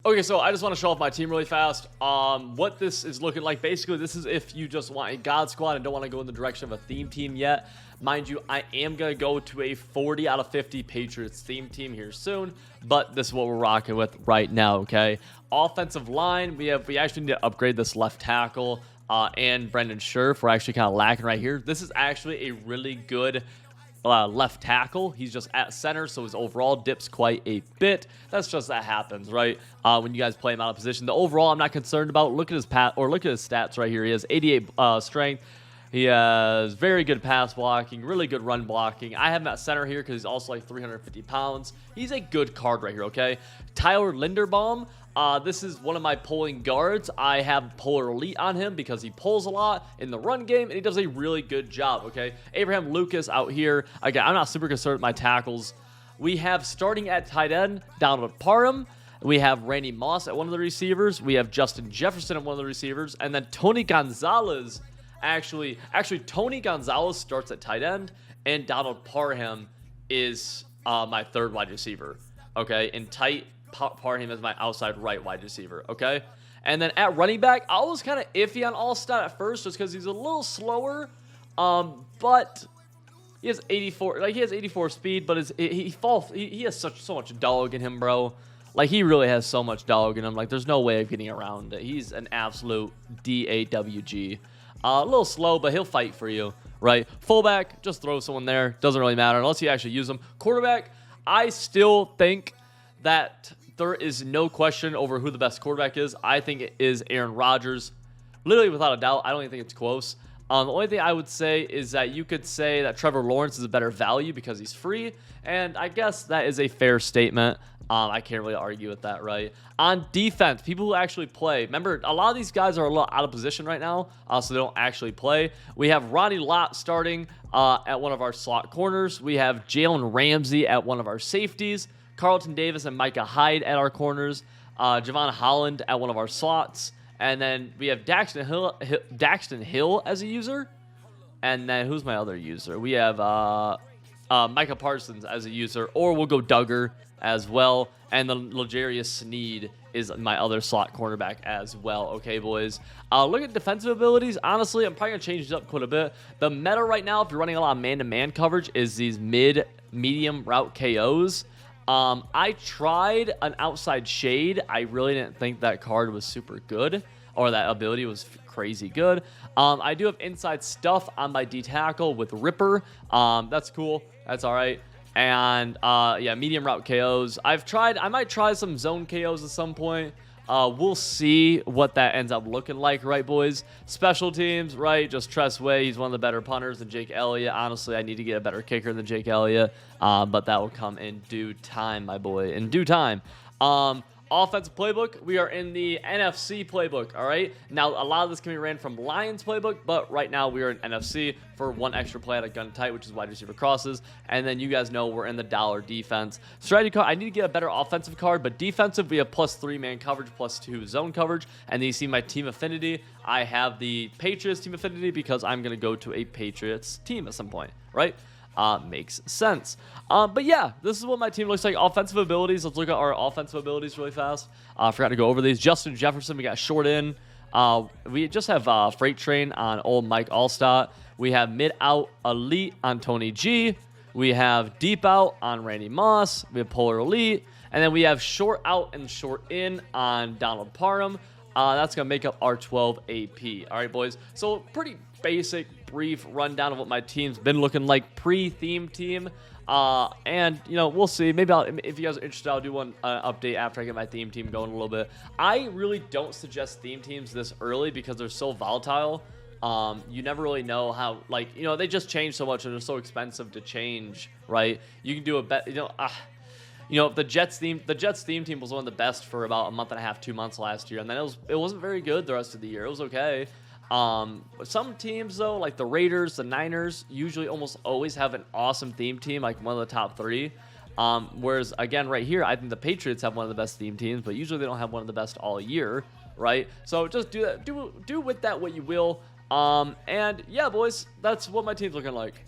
Okay, so I just want to show off my team really fast. What this is looking like, basically, this is if you just want a God Squad and don't want to go in the direction of a theme team yet. Mind you, I am going to go to a 40 out of 50 Patriots theme team here soon, but this is what we're rocking with right now, okay? Offensive line, we actually need to upgrade this left tackle and Brendan Scherf. We're actually kind of lacking right here. This is actually a really good left tackle. He's just at center, so his overall dips quite a bit. That happens, right? When you guys play him out of position. The overall, I'm not concerned about. Look at his look at his stats right here. He has 88 strength. He has very good pass blocking, really good run blocking. I have him at center here because he's also like 350 pounds. He's a good card right here, okay? Tyler Linderbaum. This is one of my pulling guards. I have Polar Elite on him because he pulls a lot in the run game, and he does a really good job, okay? Abraham Lucas out here. Again, I'm not super concerned with my tackles. We have starting at tight end, Donald Parham. We have Randy Moss at one of the receivers. We have Justin Jefferson at one of the receivers. And then Tony Gonzalez. Actually, Tony Gonzalez starts at tight end, and Donald Parham is my third wide receiver, okay? And Parham is my outside right wide receiver, okay? And then at running back, I was kind of iffy on Allstott at first just because he's a little slower, but he has 84 speed, but he has so much dog in him, bro. Like, he really has so much dog in him. Like, there's no way of getting around it. He's an absolute DAWG. A little slow, but he'll fight for you, right? Fullback, just throw someone there. Doesn't really matter unless you actually use them. Quarterback, I still think that there is no question over who the best quarterback is. I think it is Aaron Rodgers. Literally, without a doubt. I don't even think it's close. The only thing I would say is that you could say that Trevor Lawrence is a better value because he's free, and I guess that is a fair statement. I can't really argue with that, right? On defense, people who actually play. Remember, a lot of these guys are a little out of position right now, so they don't actually play. We have Ronnie Lott starting at one of our slot corners. We have Jalen Ramsey at one of our safeties. Carlton Davis and Micah Hyde at our corners. Javon Holland at one of our slots. And then we have Daxton Hill as a user. And then who's my other user? We have Micah Parsons as a user. Or we'll go Duggar as well. And then L'Jarius Sneed is my other slot cornerback as well. Okay, boys. Look at defensive abilities. Honestly, I'm probably going to change this up quite a bit. The meta right now, if you're running a lot of man-to-man coverage, is these medium route KOs. I tried an outside shade. I really didn't think that card was super good, or that ability was crazy good. I do have inside stuff on my D tackle with Ripper. That's cool. That's all right. And yeah, medium route KOs. I might try some zone KOs at some point. We'll see what that ends up looking like, right, boys? Special teams, right? Just Tress Way. He's one of the better punters than Jake Elliott. Honestly, I need to get a better kicker than Jake Elliott, but that will come in due time, my boy. In due time. Offensive playbook, we are in the NFC playbook, all right? Now, a lot of this can be ran from Lions playbook, but right now we are in NFC for one extra play at a gun tight, which is wide receiver crosses. And then you guys know we're in the dollar defense. Strategy card, I need to get a better offensive card, but defensive, we have +3 man coverage, +2 zone coverage. And then you see my team affinity. I have the Patriots team affinity because I'm going to go to a Patriots team at some point, right? Makes sense. But yeah, this is what my team looks like. Offensive abilities. Let's look at our offensive abilities really fast. I forgot to go over these. Justin Jefferson, we got short in. We just have Freight Train on old Mike Allstott. We have mid out elite on Tony G. We have deep out on Randy Moss. We have polar elite. And then we have short out and short in on Donald Parham. That's going to make up our 12 AP. All right, boys. So pretty basic, brief rundown of what my team's been looking like pre-theme team. And, you know, we'll see. Maybe if you guys are interested, I'll do one update after I get my theme team going a little bit. I really don't suggest theme teams this early because they're so volatile. You never really know how, like, you know, they just change so much and they're so expensive to change, right? You can do a bet, the Jets theme team was one of the best for about a month and a half, 2 months last year, and then it wasn't very good the rest of the year. It was okay. Some teams though, like the Raiders, the Niners, usually almost always have an awesome theme team, like one of the top 3. Whereas again, right here, I think the Patriots have one of the best theme teams, but usually they don't have one of the best all year, right? So just do that. Do with that what you will. And yeah, boys, that's what my team's looking like.